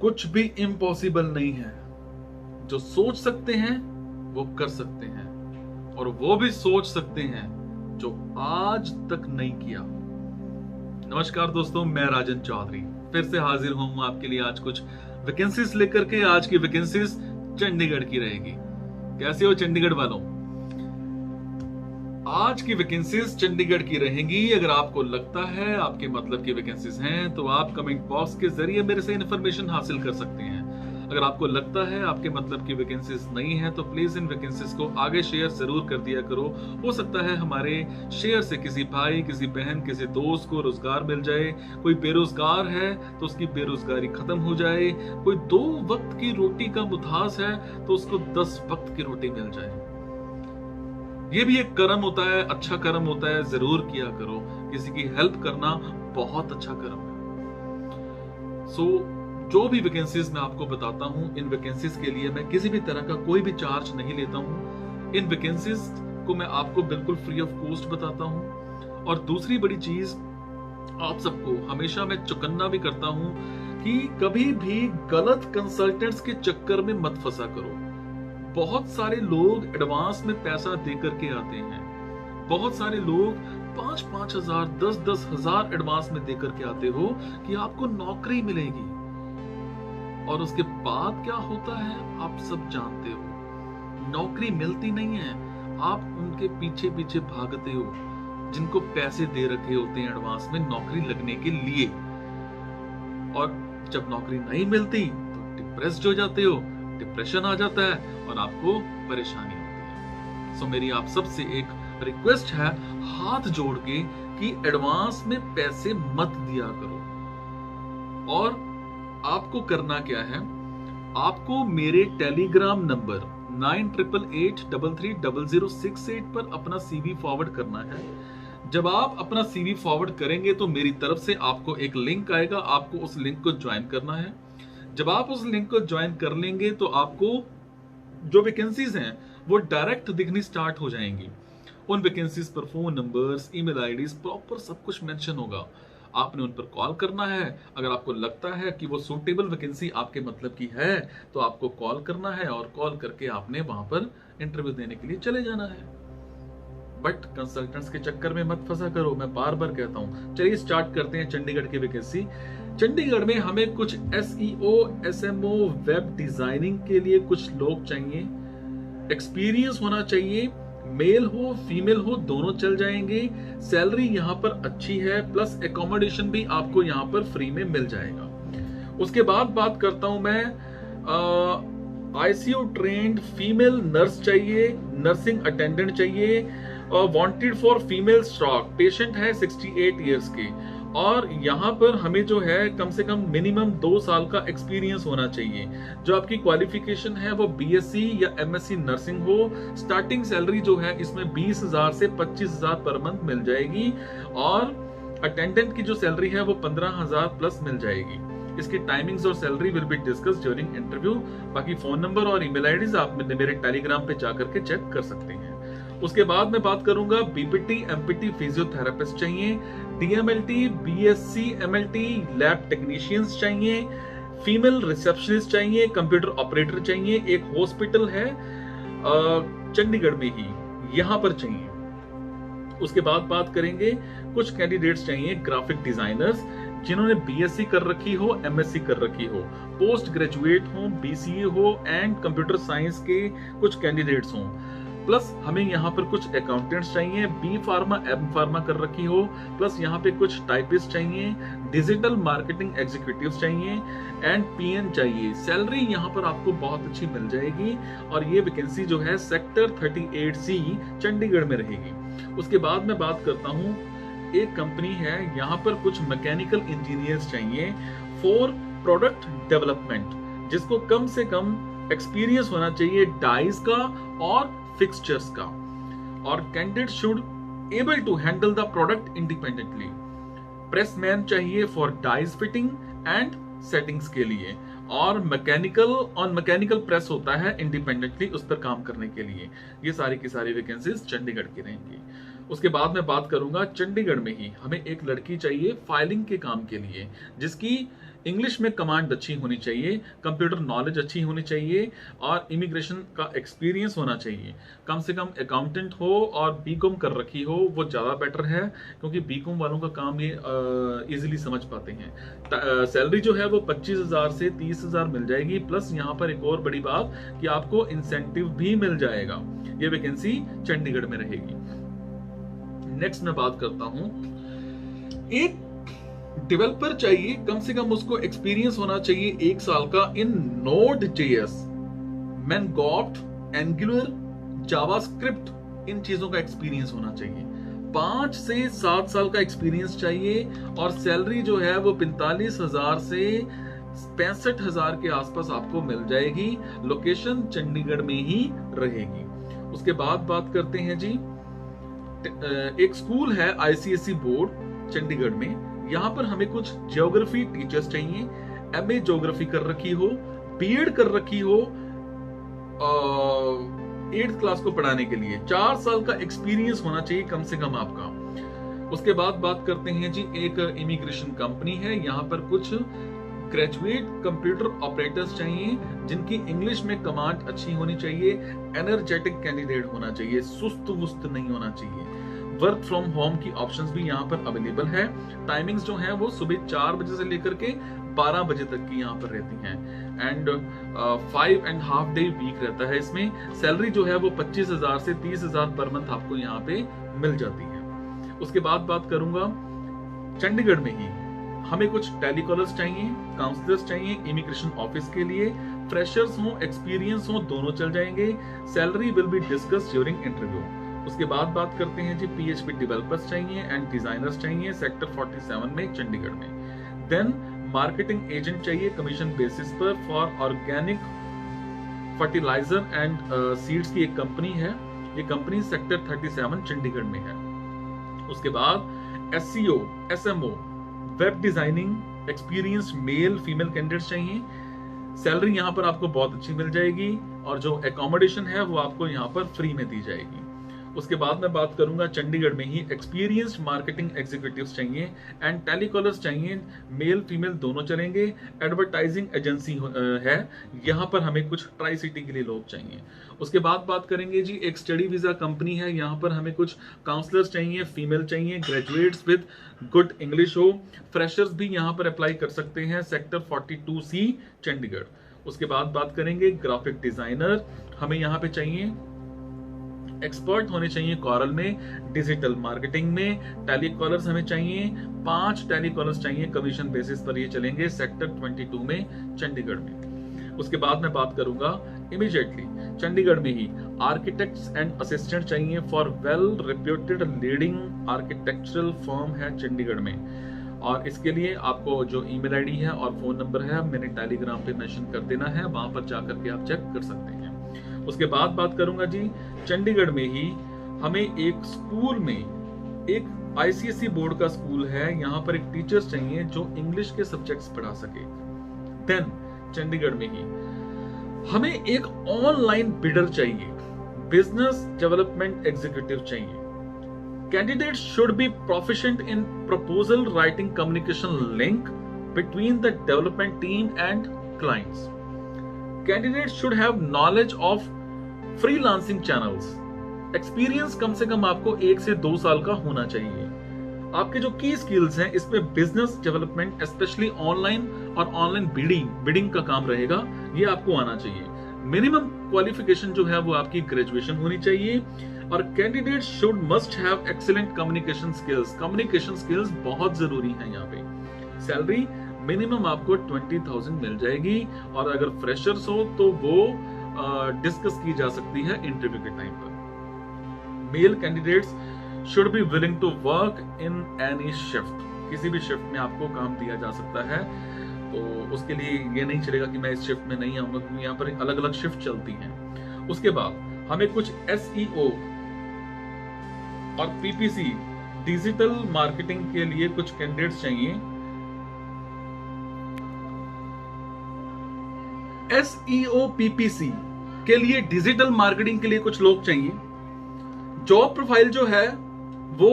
कुछ भी इम्पॉसिबल नहीं है। जो सोच सकते हैं वो कर सकते हैं, और वो भी सोच सकते हैं जो आज तक नहीं किया। नमस्कार दोस्तों, मैं राजन चौधरी फिर से हाजिर हूं आपके लिए आज कुछ वैकेंसीज लेकर के। आज की वैकेंसीज चंडीगढ़ की रहेगी। कैसे हो चंडीगढ़ वालों? आज की वैकेंसीज चंडीगढ़ की रहेंगी। अगर आपको लगता है आपके मतलब की वैकेंसीज हैं तो आप कमेंट बॉक्स के जरिए मेरे से इन्फॉर्मेशन हासिल कर सकते हैं। अगर आपको लगता है आपके मतलब की वैकेंसीज नहीं है तो प्लीज इन वैकेंसीज को आगे शेयर जरूर कर दिया करो। हो सकता है हमारे शेयर से किसी भाई, किसी बहन, किसी दोस्त को रोजगार मिल जाए। कोई बेरोजगार है तो उसकी बेरोजगारी खत्म हो जाए। कोई 2 वक्त की रोटी का मुथाज है तो उसको 10 वक्त की रोटी मिल जाए। ये भी एक कर्म होता है, अच्छा कर्म होता है, जरूर किया करो। किसी की हेल्प करना बहुत अच्छा कर्म है। जो भी वैकेंसीज मैं आपको बताता हूं, इन वैकेंसीज के लिए मैं किसी भी तरह का कोई भी चार्ज नहीं लेता हूं। इन वैकेंसीज को मैं आपको बिल्कुल फ्री ऑफ कॉस्ट बताता हूं। और दूसरी बड़ी चीज, आप सबको हमेशा मैं चौकन्ना भी करता हूं कि कभी भी गलत कंसल्टेंट्स के चक्कर में मत फंसा करो। बहुत सारे लोग एडवांस में पैसा देकर के आते हैं। बहुत सारे लोग 5-5 हजार, 10-10 हजार एडवांस में देकर के आते हो कि आपको नौकरी मिलेगी, और उसके बाद क्या होता है आप सब जानते हो। नौकरी मिलती नहीं है, आप उनके पीछे पीछे भागते हो जिनको पैसे दे रखे होते हैं एडवांस में नौकरी लगने के लिए। और जब नौकरी नहीं मिलती तो डिप्रेस्ड हो जाते हो, डिप्रेशन आ जाता है और आपको परेशानी होती है। सो मेरी आप सबसे एक रिक्वेस्ट है हाथ जोड़ के कि एडवांस में पैसे मत दिया करो। और आपको करना क्या है, आपको मेरे टेलीग्राम नंबर 9888330068 पर अपना सीवी फॉरवर्ड करना है। जब आप अपना सीवी फॉरवर्ड करेंगे तो मेरी तरफ से आपको एक लिंक आएगा, आपको उस लिंक को ज्वाइन करना है। जब आप उस लिंक को ज्वाइन कर लेंगे तो आपको जो वैकेंसीज हैं वो डायरेक्ट दिखनी स्टार्ट हो जाएंगी। उन वैकेंसीज पर phone numbers, email IDs, proper सब कुछ मेंशन होगा। आपने उन पर कॉल करना है। अगर आपको लगता है कि वो सूटेबल वैकेंसी आपके मतलब की है तो आपको कॉल करना है, और कॉल करके आपने वहां पर इंटरव्यू देने के लिए चले जाना है। बट कंसल्टेंट्स के चक्कर में मत फंसा करो, मैं बार बार कहता हूं। चलिए स्टार्ट करते हैं चंडीगढ़ की वैकेंसी। चंडीगढ़ में हमें कुछ SEO, SMO, वेब डिजाइनिंग के लिए कुछ लोग चाहिए। एक्सपीरियंस होना चाहिए, मेल हो फीमेल हो दोनों चल जाएंगे। सैलरी यहाँ पर अच्छी है, प्लस एकोमोडेशन भी आपको यहाँ पर फ्री में मिल जाएगा। उसके बाद बात करता हूं मैं, ICU ट्रेंड फीमेल नर्स चाहिए, नर्सिंग अटेंडेंट चाहिए। Wanted for female stock, patient है 68 इयर्स के, और यहाँ पर हमें जो है कम से कम मिनिमम 2 साल का एक्सपीरियंस होना चाहिए। जो आपकी क्वालिफिकेशन है वो BSc या MSc नर्सिंग हो। स्टार्टिंग सैलरी जो है इसमें 20,000 से 25,000 पर मंथ मिल जाएगी, और अटेंडेंट की जो सैलरी है वो 15,000 प्लस मिल जाएगी। इसकी टाइमिंग्स और salary will be discuss during interview. बाकी फोन नंबर और ईमेल आईडीज आप मेरे टेलीग्राम पे जाकर के चेक कर सकते हैं। उसके बाद मैं बात करूंगा BPT, MPT फिजियोथेरेपिस्ट चाहिए, DMLT, BSc MLT lab technicians चाहिए, फीमेल रिसेप्शनिस्ट चाहिए, कंप्यूटर ऑपरेटर चाहिए। एक हॉस्पिटल है चंडीगढ़ में ही, यहां पर चाहिए। उसके बाद बात करेंगे कुछ कैंडिडेट्स चाहिए ग्राफिक डिजाइनर्स जिन्होंने BSc कर रखी हो, MSc कर रखी हो, पोस्ट ग्रेजुएट हो, BCA हो एंड कंप्यूटर साइंस के कुछ कैंडिडेट्स हों। प्लस हमें यहाँ पर कुछ अकाउंटेंट्स चाहिए, B फार्मा, M फार्मा कर रखी हो, प्लस यहाँ पे कुछ टाइपिस्ट चाहिए, डिजिटल मार्केटिंग एग्जीक्यूटिव्स चाहिए एंड PN चाहिए। सैलरी यहाँ पर आपको बहुत अच्छी मिल जाएगी, और ये वैकेंसी जो है सेक्टर 38C चंडीगढ़ में रहेगी। उसके बाद मैं बात करता हूँ, एक कंपनी है यहाँ पर कुछ मैकेनिकल इंजीनियर्स चाहिए फॉर प्रोडक्ट डेवलपमेंट, जिसको कम से कम एक्सपीरियंस होना चाहिए डाइस का और फिक्सचर्स का, और candidate should able to handle the product independently. Pressman चाहिए for dies fitting and settings के लिए, और मैकेनिकल प्रेस होता है इंडिपेंडेंटली उस पर काम करने के लिए। ये सारी की सारी वैकेंसीज चंडीगढ़ की रहेंगी। उसके बाद मैं बात करूंगा चंडीगढ़ में ही हमें एक लड़की चाहिए फाइलिंग के काम के लिए, जिसकी इंग्लिश में कमांड अच्छी होनी चाहिए, कंप्यूटर नॉलेज अच्छी होनी चाहिए और इमिग्रेशन का एक्सपीरियंस होना चाहिए। कम से कम अकाउंटेंट हो और बीकॉम कर रखी हो, वो ज़्यादा बेटर है, क्योंकि बीकॉम वालों का काम ये इजीली समझ पाते हैं। सैलरी जो है वो 25,000 से 30,000 मिल जाएगी, प्लस यहाँ पर एक और बड़ी बात कि आपको इंसेंटिव भी मिल जाएगा। ये वैकेंसी चंडीगढ़ में रहेगी। नेक्स्ट मैं बात करता हूं, एक डेवलपर चाहिए, कम से कम उसको एक्सपीरियंस होना चाहिए 1 साल का इन Node.js, मैनगॉट, एंगुलर, जावास्क्रिप्ट, इन चीजों का एक्सपीरियंस होना चाहिए। 5 से 7 साल का एक्सपीरियंस चाहिए और सैलरी जो है वो 45,000 से 65,000 के आसपास आपको मिल जाएगी। लोकेशन चंडीगढ़ में ही रहेगी। उसके बाद बात करते हैं जी, एक स्कूल है ICSE बोर्ड चंडीगढ़ में, यहाँ पर हमें कुछ ज्योग्राफी टीचर्स चाहिए, MA ज्योग्राफी कर रखी हो, BEd कर रखी हो, 8th क्लास को पढ़ाने के लिए 4 साल का एक्सपीरियंस होना चाहिए कम से कम आपका। उसके बाद बात करते हैं जी, एक इमिग्रेशन कंपनी है, यहाँ पर कुछ ग्रेजुएट कंप्यूटर ऑपरेटर्स चाहिए, जिनकी इंग्लिश में कमांड अच्छी होनी चाहिए, एनर्जेटिक कैंडिडेट होना चाहिए, सुस्त वुस्त नहीं होना चाहिए। वर्क फ्रॉम होम की ऑप्शंस भी यहाँ पर अवेलेबल है। टाइमिंग्स जो है वो सुबह 4 बजे से लेकर के 12 बजे तक की यहाँ पर रहती हैं एंड 5.5 डे वीक रहता है इसमें। सैलरी जो है वो 25,000 से 30,000 पर मंथ आपको यहाँ पे मिल जाती है। उसके बाद बात करूंगा चंडीगढ़ में ही हमें कुछ टेलीकॉलर्स चाहिए, काउंसलर्स चाहिए इमिग्रेशन ऑफिस के लिए। फ्रेशर्स हो, एक्सपीरियंस हो, दोनों चल जाएंगे। Salary will be discuss during interview. उसके बाद बात करते हैं जी, PHP डेवलपर्स चाहिए एंड डिजाइनर्स चाहिए सेक्टर 47 में चंडीगढ़ में। देन मार्केटिंग एजेंट चाहिए कमीशन बेसिस पर for organic fertilizer and seeds की एक कंपनी है। ये कंपनी सेक्टर 37 चंडीगढ़ में है। उसके बाद SEO, SMO, web designing experience male female candidates चाहिए। सैलरी यहाँ पर आपको बहुत अच्छी मिल जाएगी और जो एकोमोडेशन है वो आपको यहाँ पर फ्री में दी जाएगी। उसके बाद मैं बात करूंगा चंडीगढ़ में ही एक्सपीरियंस्ड मार्केटिंग एग्जीक्यूटिव्स चाहिए एंड टेलीकॉलर्स चाहिए, मेल फीमेल दोनों चलेंगे। एडवर्टाइजिंग एजेंसी है, यहाँ पर हमें कुछ ट्राई सिटी के लिए लोग चाहिए। उसके बाद बात करेंगे जी, एक स्टडी वीजा कंपनी है, यहाँ पर हमें कुछ काउंसलर्स चाहिए, फीमेल चाहिए, ग्रेजुएट्स विद गुड इंग्लिश हो। फ्रेशर्स भी यहाँ पर अप्लाई कर सकते हैं सेक्टर 42C चंडीगढ़। उसके बाद बात करेंगे ग्राफिक डिजाइनर, हमें यहाँ पे चाहिए, एक्सपर्ट होने चाहिए कॉरल में, डिजिटल मार्केटिंग में। टेलीकॉलर्स हमें चाहिए, 5 टेलीकॉलर्स चाहिए, कमीशन बेसिस पर ये चलेंगे सेक्टर 22 में चंडीगढ़ में। उसके बाद मैं बात करूंगा इमीडिएटली चंडीगढ़ में ही आर्किटेक्ट्स एंड असिस्टेंट चाहिए for well reputed leading architectural firm है चंडीगढ़ में। और इसके लिए आपको जो ईमेल आईडी है और फोन नंबर है मैंने टेलीग्राम पे मेंशन कर देना है, वहां पर जाकर के आप चेक कर सकते हैं। उसके बाद बात करूंगा जी, चंडीगढ़ में ही हमें एक स्कूल में, एक ICSE बोर्ड का स्कूल है, यहाँ पर एक टीचर्स चाहिए जो इंग्लिश के सब्जेक्ट्स पढ़ा सके। देन चंडीगढ़ में ही हमें एक ऑनलाइन बिडर चाहिए, बिजनेस डेवलपमेंट एग्जीक्यूटिव चाहिए। Candidate should be proficient in proposal writing communication link between the development team and clients. Candidates should have knowledge of freelancing channels. Experience कम से कम आपको 1 से 2 साल का होना चाहिए। आपके जो की स्किल्स हैं इसमें बिजनेस डेवलपमेंट, स्पेशली ऑनलाइन और ऑनलाइन बिडिंग का काम रहेगा, ये आपको आना चाहिए। मिनिमम क्वालिफिकेशन जो है वो आपकी ग्रेजुएशन होनी चाहिए और candidate should must have excellent communication skills. Communication skills बहुत जरूरी है यहाँ पे। सैलरी मिनिमम आपको 20,000 मिल जाएगी और अगर फ्रेशर्स हो तो वो डिस्कस की जा सकती है इंटरव्यू के टाइम पर। Male candidates should be willing to work in any shift, किसी भी शिफ्ट में आपको काम दिया जा सकता है, तो उसके लिए ये नहीं चलेगा कि मैं इस शिफ्ट में नहीं आऊंगा, क्योंकि यहाँ पर अलग अलग शिफ्ट चलती हैं। उसके बाद हमें कुछ SEO और PPC डिजिटल मार्केटिंग के लिए कुछ कैंडिडेट्स चाहिए। SEO PPC के लिए, डिजिटल मार्केटिंग के लिए कुछ लोग चाहिए। जॉब प्रोफाइल जो है वो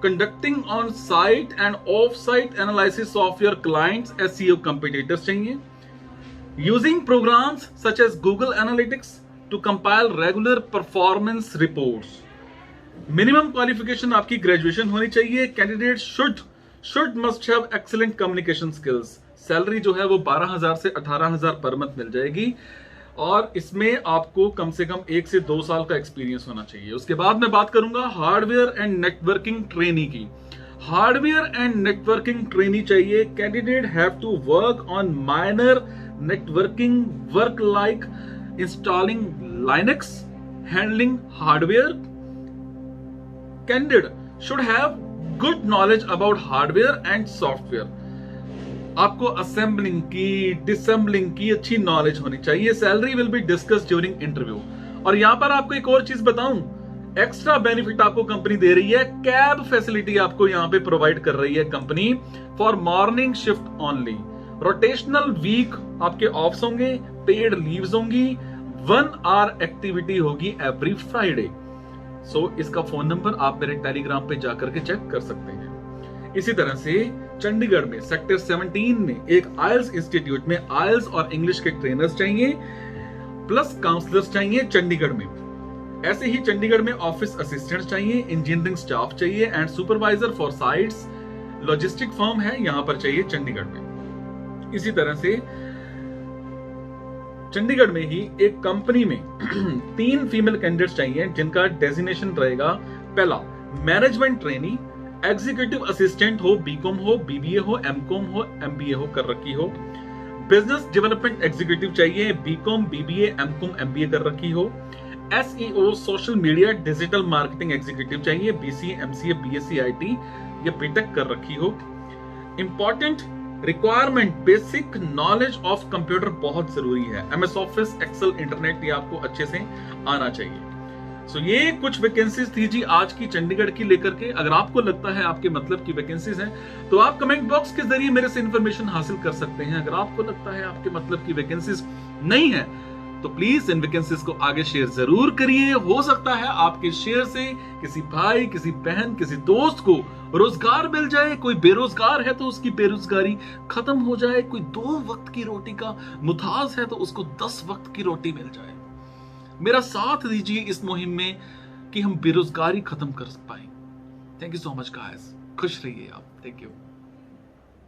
conducting on site and off site analysis of your clients SEO competitors चाहिए, using programs such as Google Analytics to compile regular performance reports. Minimum qualification आपकी ग्रेजुएशन होनी चाहिए। Candidate should must have excellent communication skills. Salary जो है वो 12,000 से 18,000 per month मिल जाएगी और इसमें आपको कम से कम 1 से 2 साल का एक्सपीरियंस होना चाहिए। उसके बाद मैं बात करूंगा हार्डवेयर एंड नेटवर्किंग ट्रेनी की। हार्डवेयर एंड नेटवर्किंग ट्रेनी चाहिए। Candidate have to work on minor networking work like installing Linux, handling hardware. Candidate should have good knowledge about hardware and software. आपको असेंबलिंग की, डिसेंबलिंग की अच्छी knowledge होनी चाहिए। Salary will be discuss during interview. और यहां पर आपको एक और चीज बताऊं, एक्स्ट्रा बेनिफिट आपको कंपनी दे रही है। कैब फैसिलिटी आपको यहां पे प्रोवाइड कर रही है company for morning shift only. Rotational week आपके ऑफ्स होंगे, पेड लीव्स होंगी, 1 आवर एक्टिविटी होगी एवरी फ्राइडे। सो इसका फोन नंबर आप मेरे टेलीग्राम पे जाकर के चेक कर सकते हैं। इसी तरह से चंडीगढ़ में सेक्टर 17 में एक आइल्स इंस्टीट्यूट में आइल्स और इंग्लिश के ट्रेनर्स चाहिए, प्लस काउंसलर्स चाहिए चंडीगढ़ में। ऐसे ही चंडीगढ़ में ऑफिस असिस्टेंट्स चाहिए, इंजीनियरिंग स्टाफ चाहिए and supervisor for sites. Logistic firm है यहां पर चाहिए चंडीगढ़ में। इसी तरह से चंडीगढ़ में ही एक कंपनी में 3 फीमेल कैंडिडेट्स चाहिए जिनका डेजिग्नेशन रहेगा। पहला मैनेजमेंट ट्रेनी, एग्जीक्यूटिव असिस्टेंट हो, बीकॉम हो, बीबीए हो, एमकॉम हो, एमबीए हो कर रखी हो। बिजनेस डेवलपमेंट एग्जीक्यूटिव चाहिए, बीकॉम, बीबीए, एमकॉम, एमबीए कर रखी हो। SEO social media digital marketing executive चाहिए, BCA, MCA, BSc IT या बीटेक कर रखी हो। Important requirement basic knowledge of computer बहुत जरूरी है। MS ऑफिस, एक्सेल, इंटरनेट ये आपको अच्छे से आना चाहिए। सो ये कुछ वैकेंसीज थी जी आज की चंडीगढ़ की लेकर के। अगर आपको लगता है आपके मतलब की वैकेंसीज हैं तो आप कमेंट बॉक्स के जरिए मेरे से इंफॉर्मेशन हासिल कर सकते हैं। अगर आपको लगता है आपके मतलब की वैकेंसीज नहीं है तो प्लीज इन वैकेंसीज को आगे शेयर जरूर करिए। हो सकता है आपके शेयर से किसी भाई, किसी बहन, किसी दोस्त को रोजगार मिल जाए। कोई बेरोजगार है तो उसकी बेरोजगारी खत्म हो जाए। कोई 2 वक्त की रोटी का मुताज है तो उसको 10 वक्त की रोटी मिल जाए। मेरा साथ दीजिए इस मुहिम में कि हम बेरोजगारी खत्म कर पाए। Thank you so much guys. खुश रहिए आप। Thank you.